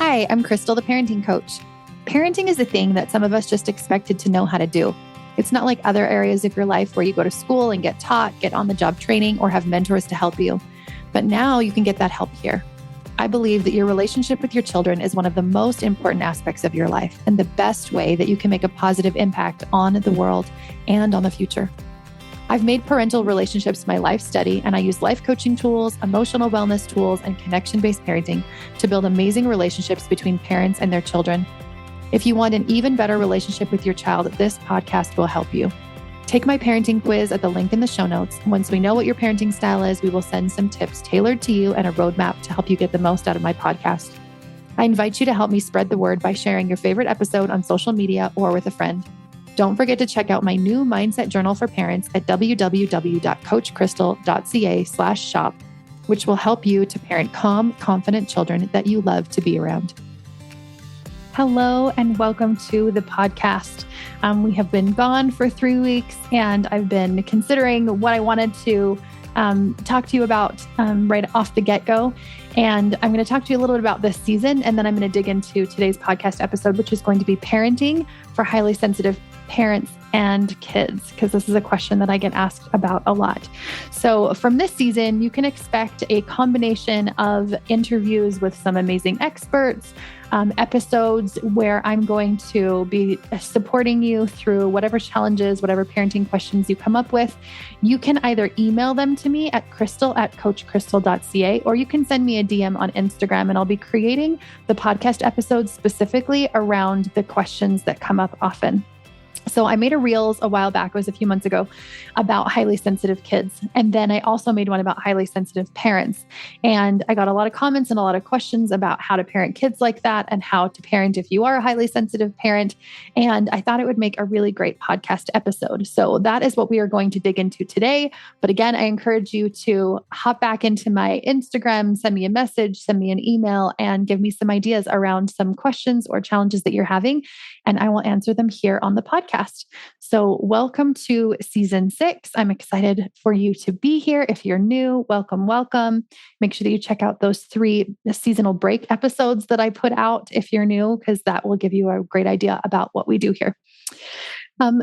Hi, I'm Crystal, the parenting coach. Parenting is a thing that some of us just expected to know how to do. It's not like other areas of your life where you go to school and get taught, get on-the-job training, or have mentors to help you. But now you can get that help here. I believe that your relationship with your children is one of the most important aspects of your life and the best way that you can make a positive impact on the world and on the future. I've made parental relationships my life study, and I use life coaching tools, emotional wellness tools, and connection-based parenting to build amazing relationships between parents and their children. If you want an even better relationship with your child, this podcast will help you. Take my parenting quiz at the link in the show notes. Once we know what your parenting style is, we will send some tips tailored to you and a roadmap to help you get the most out of my podcast. I invite you to help me spread the word by sharing your favorite episode on social media or with a friend. Don't forget to check out my new mindset journal for parents at www.coachcrystal.ca/shop, which will help you to parent calm, confident children that you love to be around. Hello, and welcome to the podcast. We have been gone for 3 weeks, and I've been considering what I wanted to talk to you about right off the get-go. And I'm going to talk to you a little bit about this season, and then I'm going to dig into today's podcast episode, which is going to be parenting for highly sensitive parents and kids, because this is a question that I get asked about a lot. So from this season, you can expect a combination of interviews with some amazing experts, episodes where I'm going to be supporting you through whatever challenges, whatever parenting questions you come up with. You can either email them to me at crystal@coachcrystal.ca, or you can send me a DM on Instagram, and I'll be creating the podcast episodes specifically around the questions that come up often. So I made a Reels a while back, it was a few months ago, about highly sensitive kids. And then I also made one about highly sensitive parents. And I got a lot of comments and a lot of questions about how to parent kids like that and how to parent if you are a highly sensitive parent. And I thought it would make a really great podcast episode. So that is what we are going to dig into today. But again, I encourage you to hop back into my Instagram, send me a message, send me an email, and give me some ideas around some questions or challenges that you're having. And I will answer them here on the podcast. So welcome to season 6. I'm excited for you to be here. If you're new, welcome, welcome. Make sure that you check out those 3 seasonal break episodes that I put out if you're new, because that will give you a great idea about what we do here.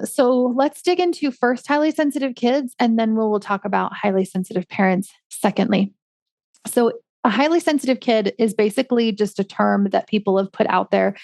So let's dig into first highly sensitive kids, and then we'll talk about highly sensitive parents secondly. So a highly sensitive kid is basically just a term that people have put out there,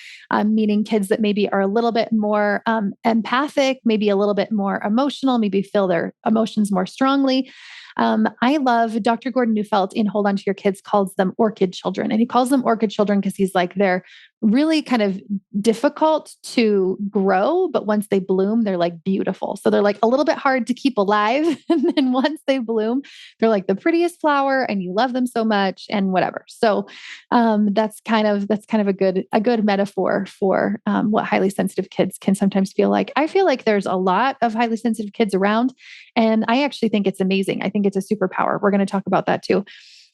meaning kids that maybe are a little bit more empathic, maybe a little bit more emotional, maybe feel their emotions more strongly. I love Dr. Gordon Neufeld in Hold On to Your Kids calls them orchid children. And he calls them orchid children because he's like, they're really kind of difficult to grow, but once they bloom, they're like beautiful. So they're like a little bit hard to keep alive. And then once they bloom, they're like the prettiest flower and you love them so much and whatever. So that's kind of a good metaphor for what highly sensitive kids can sometimes feel like. I feel like there's a lot of highly sensitive kids around, and I actually think it's amazing. I think it's a superpower. We're going to talk about that too.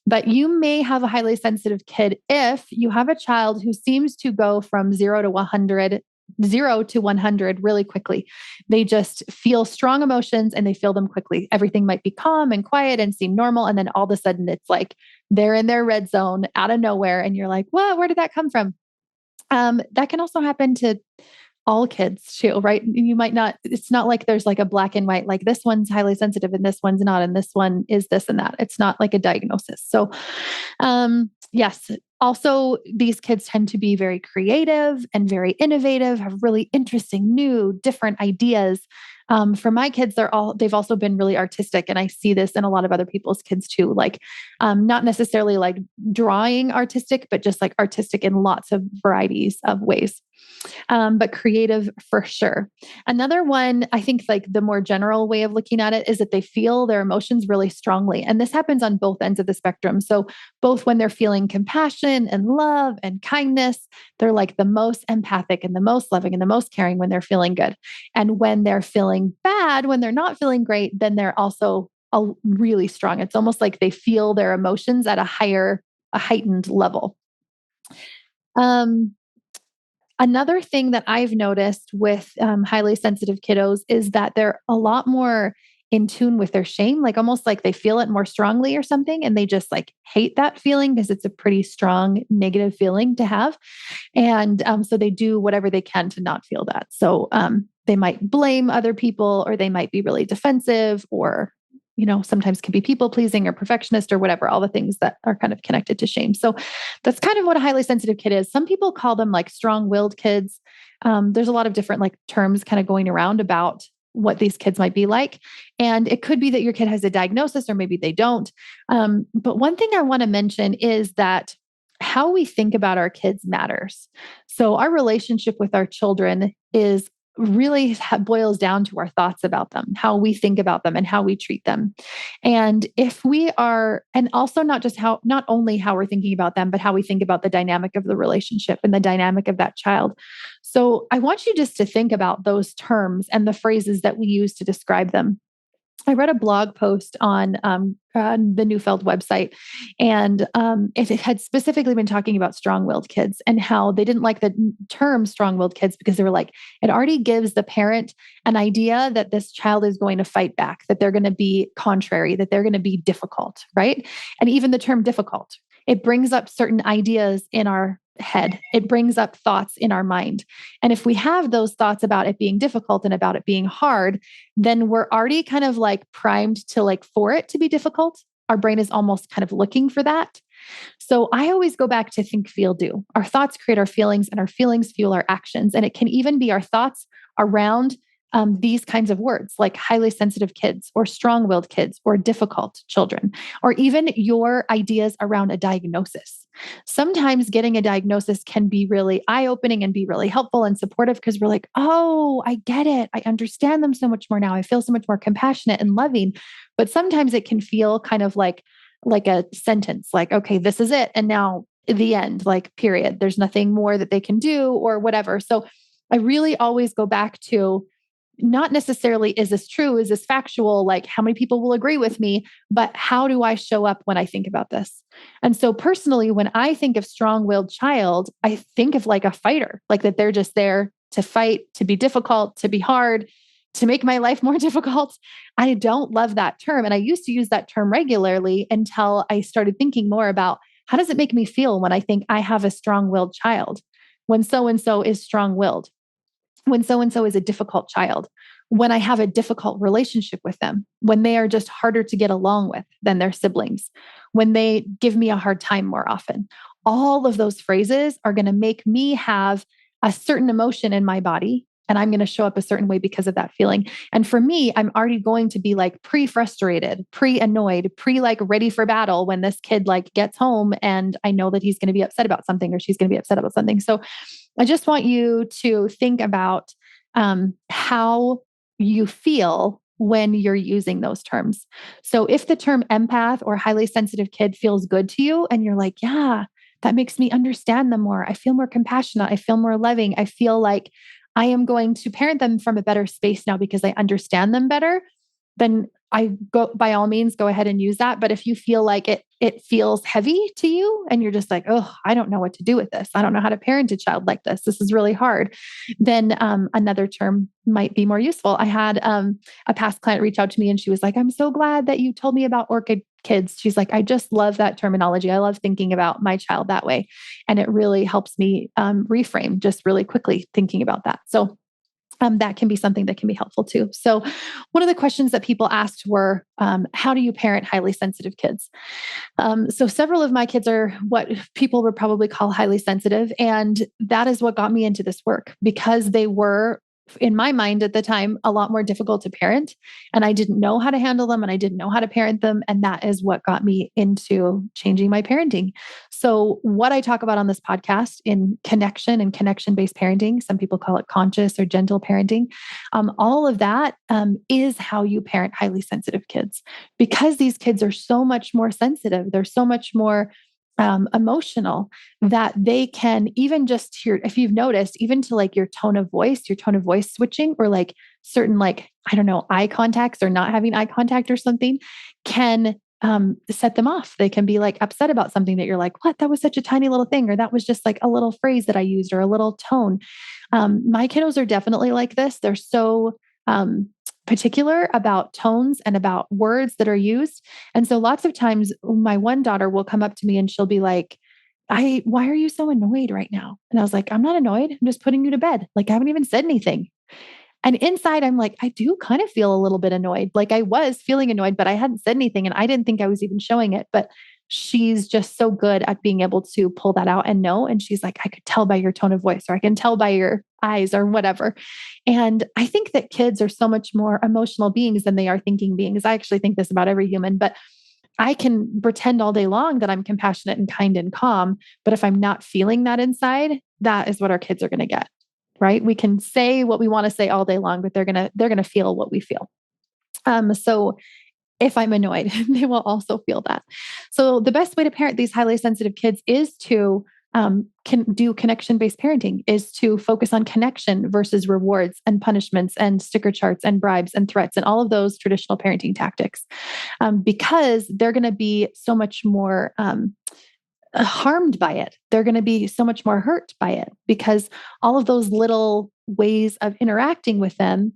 But you may have a highly sensitive kid if you have a child who seems to go from 0 to 100 really quickly. They just feel strong emotions and they feel them quickly. Everything might be calm and quiet and seem normal. And then all of a sudden it's like they're in their red zone out of nowhere. And you're like, what? Where did that come from? That can also happen to all kids too, right? You might not, it's not like there's like a black and white, like this one's highly sensitive and this one's not, and this one is this and that. It's not like a diagnosis. So, yes. Also, these kids tend to be very creative and very innovative, have really interesting, new, different ideas. For my kids, they've also been really artistic. And I see this in a lot of other people's kids too, like, not necessarily like drawing artistic, but just like artistic in lots of varieties of ways. But creative for sure. Another one, I think like the more general way of looking at it is that they feel their emotions really strongly. And this happens on both ends of the spectrum. So both when they're feeling compassion and love and kindness, they're like the most empathic and the most loving and the most caring when they're feeling good. And when they're feeling bad, when they're not feeling great, then they're also really strong. It's almost like they feel their emotions at a heightened level. Another thing that I've noticed with highly sensitive kiddos is that they're a lot more in tune with their shame, like almost like they feel it more strongly or something. And they just like hate that feeling because it's a pretty strong negative feeling to have. And so they do whatever they can to not feel that. So they might blame other people, or they might be really defensive, or sometimes can be people pleasing or perfectionist or whatever, all the things that are kind of connected to shame. So that's kind of what a highly sensitive kid is. Some people call them like strong-willed kids. There's a lot of different like terms kind of going around about what these kids might be like. And it could be that your kid has a diagnosis, or maybe they don't. But one thing I want to mention is that how we think about our kids matters. So our relationship with our children is really boils down to our thoughts about them, how we think about them and how we treat them. And if we are, and also not only how we're thinking about them, but how we think about the dynamic of the relationship and the dynamic of that child. So I want you just to think about those terms and the phrases that we use to describe them. I read a blog post on the Neufeld website, and it had specifically been talking about strong-willed kids and how they didn't like the term strong-willed kids because they were like, it already gives the parent an idea that this child is going to fight back, that they're going to be contrary, that they're going to be difficult, right? And even the term difficult, it brings up certain ideas in our head. It brings up thoughts in our mind. And if we have those thoughts about it being difficult and about it being hard, then we're already kind of like primed to like for it to be difficult. Our brain is almost kind of looking for that. So I always go back to think, feel, do. Our thoughts create our feelings, and our feelings fuel our actions. And it can even be our thoughts around these kinds of words like highly sensitive kids or strong-willed kids or difficult children, or even your ideas around a diagnosis. Sometimes getting a diagnosis can be really eye-opening and be really helpful and supportive because we're like, oh, I get it. I understand them so much more now. I feel so much more compassionate and loving. But sometimes it can feel kind of like a sentence, like, okay, this is it. And now the end, like period. There's nothing more that they can do or whatever. So I really always go back to not necessarily, is this true? Is this factual? Like how many people will agree with me, but how do I show up when I think about this? And so personally, when I think of strong-willed child, I think of like a fighter, like that they're just there to fight, to be difficult, to be hard, to make my life more difficult. I don't love that term. And I used to use that term regularly until I started thinking more about how does it make me feel when I think I have a strong-willed child, when so-and-so is strong-willed, when so-and-so is a difficult child, when I have a difficult relationship with them, when they are just harder to get along with than their siblings, when they give me a hard time more often. All of those phrases are going to make me have a certain emotion in my body, and I'm going to show up a certain way because of that feeling. And for me, I'm already going to be like pre-frustrated, pre-annoyed, like ready for battle when this kid like gets home and I know that he's going to be upset about something or she's going to be upset about something. So I just want you to think about how you feel when you're using those terms. So if the term empath or highly sensitive kid feels good to you and you're like, yeah, that makes me understand them more. I feel more compassionate. I feel more loving. I feel like I am going to parent them from a better space now because I understand them better, then I go, by all means, go ahead and use that. But if you feel like it feels heavy to you and you're just like, oh, I don't know what to do with this. I don't know how to parent a child like this. This is really hard. Then another term might be more useful. I had a past client reach out to me and she was like, I'm so glad that you told me about orchid kids. She's like, I just love that terminology. I love thinking about my child that way. And it really helps me reframe just really quickly thinking about that. So that can be something that can be helpful too. So one of the questions that people asked were, how do you parent highly sensitive kids? So several of my kids are what people would probably call highly sensitive. And that is what got me into this work because they were, in my mind at the time, a lot more difficult to parent. And I didn't know how to handle them and I didn't know how to parent them. And that is what got me into changing my parenting. So what I talk about on this podcast in connection and connection-based parenting, some people call it conscious or gentle parenting. All of that is how you parent highly sensitive kids because these kids are so much more sensitive. They're so much more emotional that they can even just hear, if you've noticed, even to like your tone of voice switching or like certain, like, I don't know, eye contacts or not having eye contact or something can set them off. They can be like upset about something that you're like, what? That was such a tiny little thing. Or that was just like a little phrase that I used or a little tone. My kiddos are definitely like this. They're so particular about tones and about words that are used. And so lots of times my one daughter will come up to me and she'll be like, why are you so annoyed right now? And I was like, I'm not annoyed. I'm just putting you to bed. Like, I haven't even said anything. And inside, I'm like, I do kind of feel a little bit annoyed. Like I was feeling annoyed, but I hadn't said anything and I didn't think I was even showing it. But she's just so good at being able to pull that out and know. And she's like, I could tell by your tone of voice, or I can tell by your eyes or whatever. And I think that kids are so much more emotional beings than they are thinking beings. I actually think this about every human, but I can pretend all day long that I'm compassionate and kind and calm. But if I'm not feeling that inside, that is what our kids are going to get. Right? We can say what we want to say all day long, but they're gonna feel what we feel. So if I'm annoyed, they will also feel that. So the best way to parent these highly sensitive kids is to can do connection-based parenting, is to focus on connection versus rewards and punishments and sticker charts and bribes and threats and all of those traditional parenting tactics, because they're going to be so much more harmed by it. They're going to be so much more hurt by it because all of those little ways of interacting with them,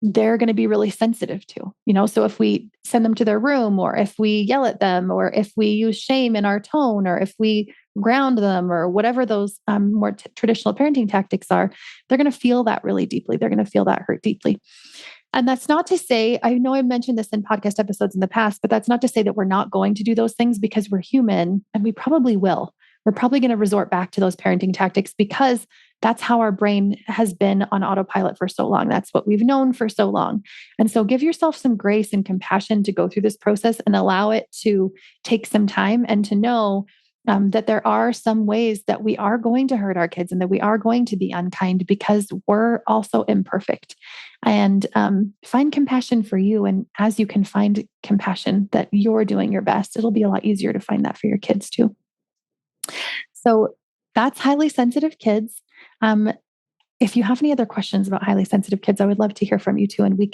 they're going to be really sensitive to, so if we send them to their room, or if we yell at them, or if we use shame in our tone, or if we ground them, or whatever those more traditional parenting tactics are, they're going to feel that really deeply. They're going to feel that hurt deeply. And that's not to say, I know I mentioned this in podcast episodes in the past, but that's not to say that we're not going to do those things, because we're human and we probably will. We're probably going to resort back to those parenting tactics because that's how our brain has been on autopilot for so long. That's what we've known for so long. And so give yourself some grace and compassion to go through this process and allow it to take some time, and to know that there are some ways that we are going to hurt our kids and that we are going to be unkind, because we're also imperfect. And find compassion for you. And as you can find compassion that you're doing your best, it'll be a lot easier to find that for your kids too. So that's highly sensitive kids. If you have any other questions about highly sensitive kids, I would love to hear from you too, and we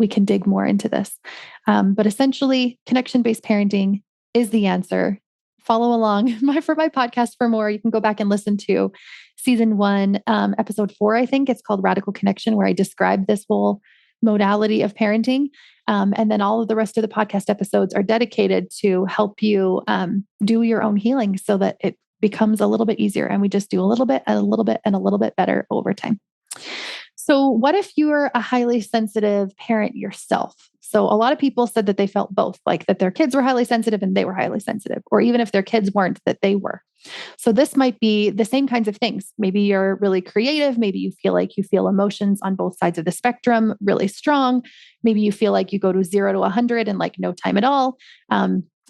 can dig more into this. But essentially, connection-based parenting is the answer. Follow along for my podcast for more. You can go back and listen to season 1, episode 4. I think it's called Radical Connection, where I describe this whole modality of parenting. And then all of the rest of the podcast episodes are dedicated to help you do your own healing so that it becomes a little bit easier. And we just do a little bit and a little bit and a little bit better over time. So what if you are a highly sensitive parent yourself? So a lot of people said that they felt both, like that their kids were highly sensitive and they were highly sensitive, or even if their kids weren't, that they were. So this might be the same kinds of things. Maybe you're really creative. Maybe you feel like you feel emotions on both sides of the spectrum really strong. Maybe you feel like you go to 0 to 100 in like no time at all.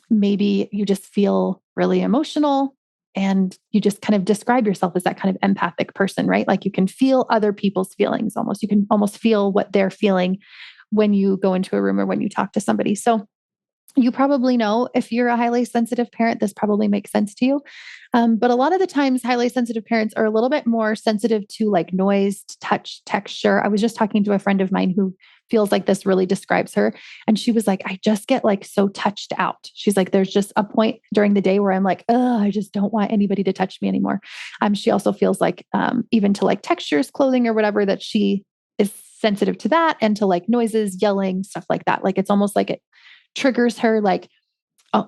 Maybe you just feel really emotional, and you just kind of describe yourself as that kind of empathic person, right? Like you can feel other people's feelings almost. You can almost feel what they're feeling when you go into a room or when you talk to somebody. So you probably know, if you're a highly sensitive parent, this probably makes sense to you. But a lot of the times, highly sensitive parents are a little bit more sensitive to like noise, touch, texture. I was just talking to a friend of mine who feels like this really describes her. And she was like, I just get like so touched out. She's like, there's just a point during the day where I'm like, oh, I just don't want anybody to touch me anymore. She also feels like even to like textures, clothing or whatever, that she is sensitive to that, and to like noises, yelling, stuff like that. Like it's almost like it triggers her like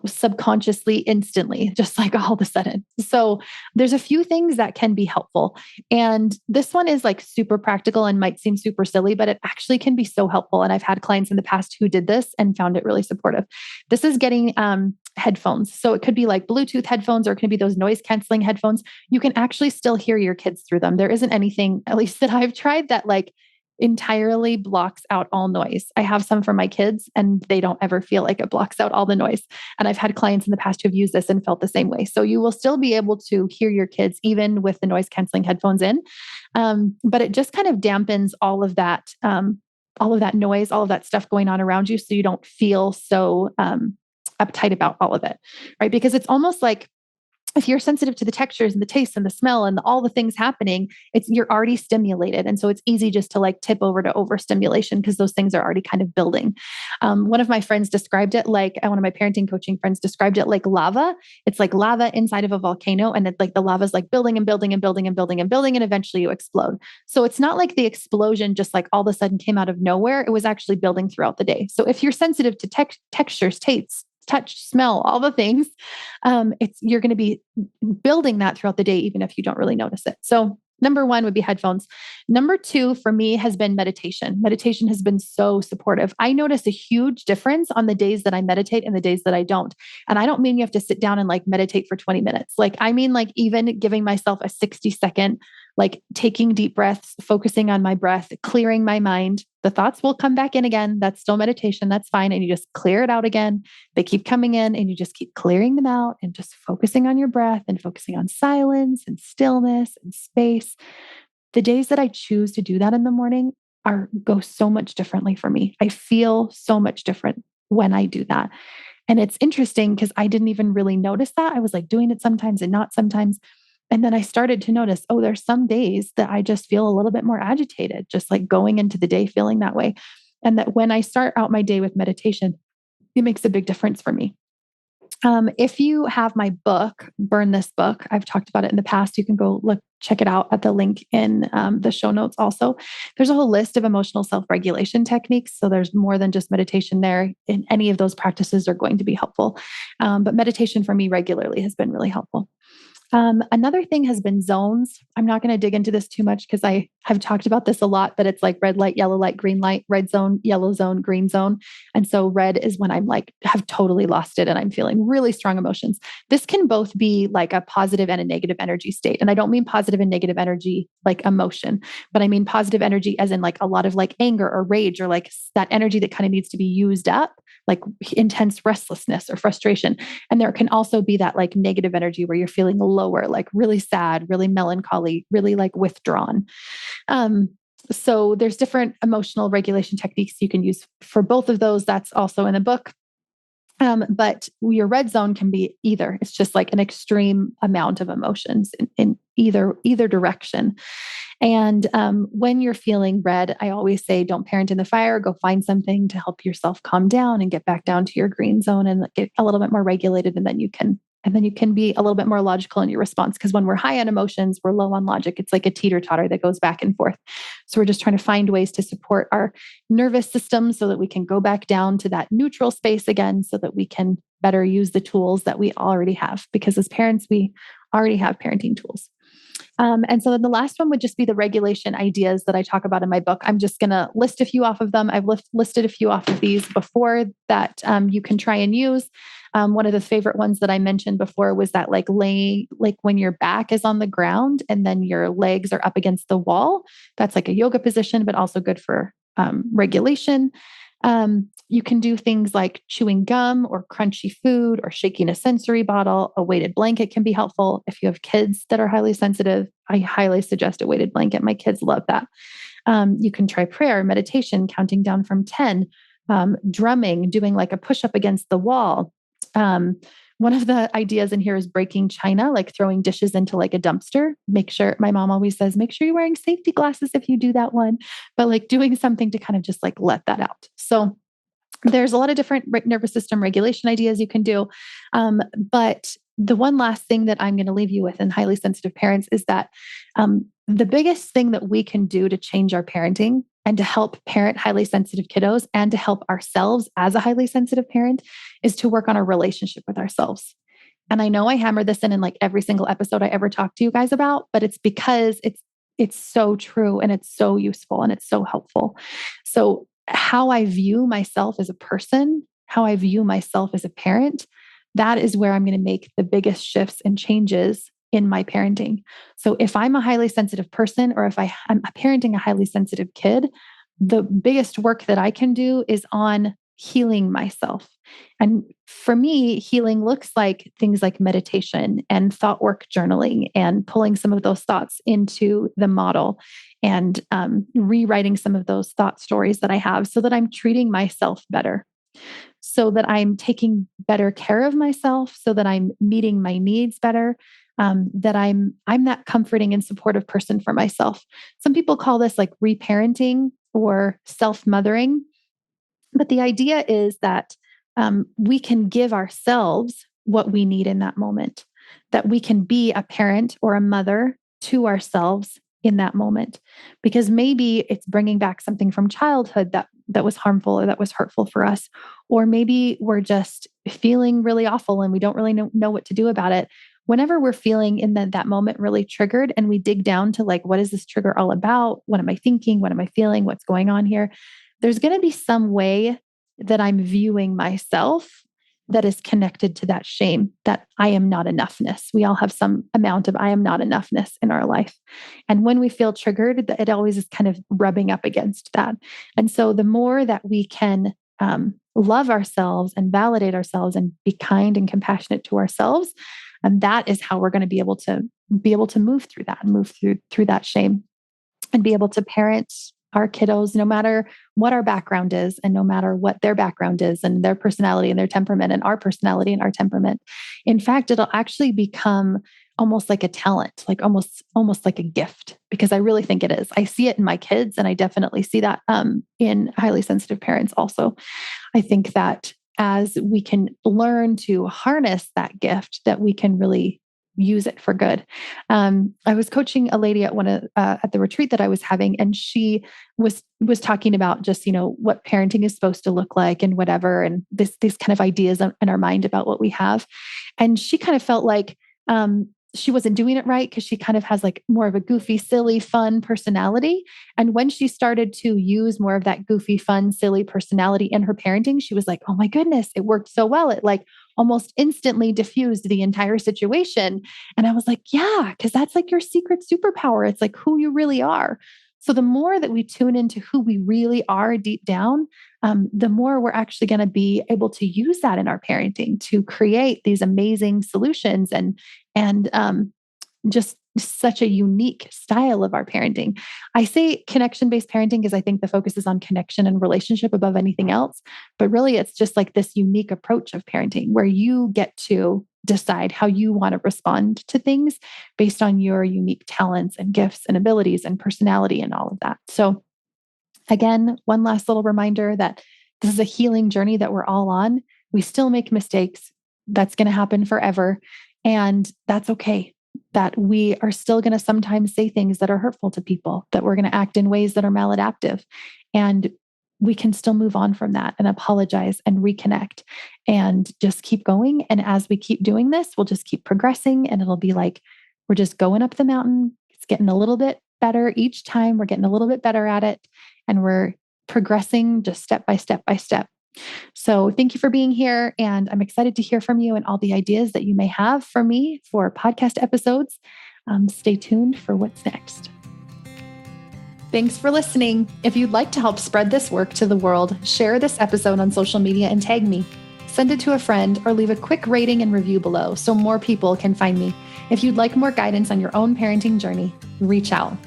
subconsciously, instantly, just like all of a sudden. So there's a few things that can be helpful. And this one is like super practical and might seem super silly, but it actually can be so helpful. And I've had clients in the past who did this and found it really supportive. This is getting headphones. So it could be like Bluetooth headphones, or it can be those noise canceling headphones. You can actually still hear your kids through them. There isn't anything, at least that I've tried, that like entirely blocks out all noise. I have some for my kids and they don't ever feel like it blocks out all the noise. And I've had clients in the past who've used this and felt the same way. So you will still be able to hear your kids even with the noise canceling headphones in. But it just kind of dampens all of that noise, all of that stuff going on around you. So you don't feel so uptight about all of it, right? Because it's almost like if you're sensitive to the textures and the taste and the smell and all the things happening, you're already stimulated. And so it's easy just to like tip over to overstimulation because those things are already kind of building. One of my friends described it like, one of my parenting coaching friends described it like lava. It's like lava inside of a volcano. And it's like the lava is like building and building and building and building and building. And eventually you explode. So it's not like the explosion just like all of a sudden came out of nowhere. It was actually building throughout the day. So if you're sensitive to textures, tastes, touch, smell, all the things, you're going to be building that throughout the day, even if you don't really notice it. So number one would be headphones. Number two for me has been meditation. Meditation has been so supportive. I notice a huge difference on the days that I meditate and the days that I don't. And I don't mean you have to sit down and like meditate for 20 minutes. Like, I mean, like even giving myself a 60-second, like taking deep breaths, focusing on my breath, clearing my mind. The thoughts will come back in again. That's still meditation. That's fine. And you just clear it out again. They keep coming in and you just keep clearing them out and just focusing on your breath and focusing on silence and stillness and space. The days that I choose to do that in the morning go so much differently for me. I feel so much different when I do that. And it's interesting because I didn't even really notice that. I was like doing it sometimes and not sometimes. And then I started to notice, oh, there's some days that I just feel a little bit more agitated, just like going into the day feeling that way. And that when I start out my day with meditation, it makes a big difference for me. If you have my book, Burn This Book, I've talked about it in the past. You can go check it out at the link in the show notes also. There's a whole list of emotional self-regulation techniques. So there's more than just meditation there. And any of those practices are going to be helpful. But meditation for me regularly has been really helpful. Another thing has been zones. I'm not going to dig into this too much because I have talked about this a lot, but it's like red light, yellow light, green light, red zone, yellow zone, green zone. And so red is when I'm like, have totally lost it and I'm feeling really strong emotions. This can both be like a positive and a negative energy state. And I don't mean positive and negative energy like emotion, but I mean positive energy as in like a lot of like anger or rage or like that energy that kind of needs to be used up, like intense restlessness or frustration. And there can also be that like negative energy where you're feeling lower, like really sad, really melancholy, really like withdrawn. So there's different emotional regulation techniques you can use for both of those. That's also in the book. But your red zone can be either. It's just like an extreme amount of emotions in either direction. And when you're feeling red, I always say, don't parent in the fire. Go find something to help yourself calm down and get back down to your green zone and get a little bit more regulated. And then you can be a little bit more logical in your response. Because when we're high on emotions, we're low on logic. It's like a teeter-totter that goes back and forth. So we're just trying to find ways to support our nervous system so that we can go back down to that neutral space again, so that we can better use the tools that we already have. Because as parents, we already have parenting tools. And so then the last one would just be the regulation ideas that I talk about in my book. I'm just going to list a few off of them. I've listed a few off of these before that you can try and use. One of the favorite ones that I mentioned before was that like when your back is on the ground and then your legs are up against the wall. That's like a yoga position, but also good for regulation. You can do things like chewing gum or crunchy food or shaking a sensory bottle. A weighted blanket can be helpful. If you have kids that are highly sensitive, I highly suggest a weighted blanket. My kids love that. You can try prayer, meditation, counting down from 10, drumming, doing like a push up against the wall. One of the ideas in here is breaking china, like throwing dishes into like a dumpster. Make sure, my mom always says, make sure you're wearing safety glasses if you do that one, but like doing something to kind of just like let that out. So there's a lot of different nervous system regulation ideas you can do. But the one last thing that I'm going to leave you with in highly sensitive parents is that the biggest thing that we can do to change our parenting and to help parent highly sensitive kiddos and to help ourselves as a highly sensitive parent is to work on our relationship with ourselves. And I know I hammer this in like every single episode I ever talk to you guys about, but it's because it's so true and it's so useful and it's so helpful. So how I view myself as a person, how I view myself as a parent, that is where I'm going to make the biggest shifts and changes in my parenting. So if I'm a highly sensitive person or if I'm parenting a highly sensitive kid, the biggest work that I can do is on healing myself. And for me, healing looks like things like meditation and thought work journaling and pulling some of those thoughts into the model and rewriting some of those thought stories that I have so that I'm treating myself better. so that I'm taking better care of myself, so that I'm meeting my needs better, that I'm that comforting and supportive person for myself. Some people call this like reparenting or self-mothering. But the idea is that we can give ourselves what we need in that moment, that we can be a parent or a mother to ourselves in that moment, because maybe it's bringing back something from childhood that was harmful or that was hurtful for us. Or maybe we're just feeling really awful and we don't really know what to do about it. Whenever we're feeling in that moment really triggered and we dig down to like, what is this trigger all about? What am I thinking? What am I feeling? What's going on here? There's going to be some way that I'm viewing myself that is connected to that shame, that I am not enoughness. We all have some amount of I am not enoughness in our life. And when we feel triggered, it always is kind of rubbing up against that. And so the more that we can love ourselves and validate ourselves and be kind and compassionate to ourselves, and that is how we're going to be able to move through that and move through that shame and be able to parent our kiddos, no matter what our background is and no matter what their background is and their personality and their temperament and our personality and our temperament. In fact, it'll actually become almost like a talent, like almost like a gift, because I really think it is. I see it in my kids, and I definitely see that in highly sensitive parents also. I think that as we can learn to harness that gift, that we can really use it for good. I was coaching a lady at at the retreat that I was having, and she was talking about just, what parenting is supposed to look like and whatever, and these kind of ideas in our mind about what we have. And she kind of felt like she wasn't doing it right because she kind of has like more of a goofy, silly, fun personality. And when she started to use more of that goofy, fun, silly personality in her parenting, she was like, oh my goodness, it worked so well. It like almost instantly diffused the entire situation. And I was like, yeah, because that's like your secret superpower. It's like who you really are. So the more that we tune into who we really are deep down, the more we're actually going to be able to use that in our parenting to create these amazing solutions and just such a unique style of our parenting. I say connection-based parenting because I think the focus is on connection and relationship above anything else. But really, it's just like this unique approach of parenting where you get to decide how you want to respond to things based on your unique talents and gifts and abilities and personality and all of that. So again, one last little reminder that this is a healing journey that we're all on. We still make mistakes. That's going to happen forever. And that's okay. That we are still going to sometimes say things that are hurtful to people, that we're going to act in ways that are maladaptive. And we can still move on from that and apologize and reconnect and just keep going. And as we keep doing this, we'll just keep progressing, and it'll be like we're just going up the mountain. It's getting a little bit better each time. We're getting a little bit better at it, and we're progressing just step by step by step. So thank you for being here. And I'm excited to hear from you and all the ideas that you may have for me for podcast episodes. Stay tuned for what's next. Thanks for listening. If you'd like to help spread this work to the world, share this episode on social media and tag me. Send it to a friend or leave a quick rating and review below so more people can find me. If you'd like more guidance on your own parenting journey, reach out.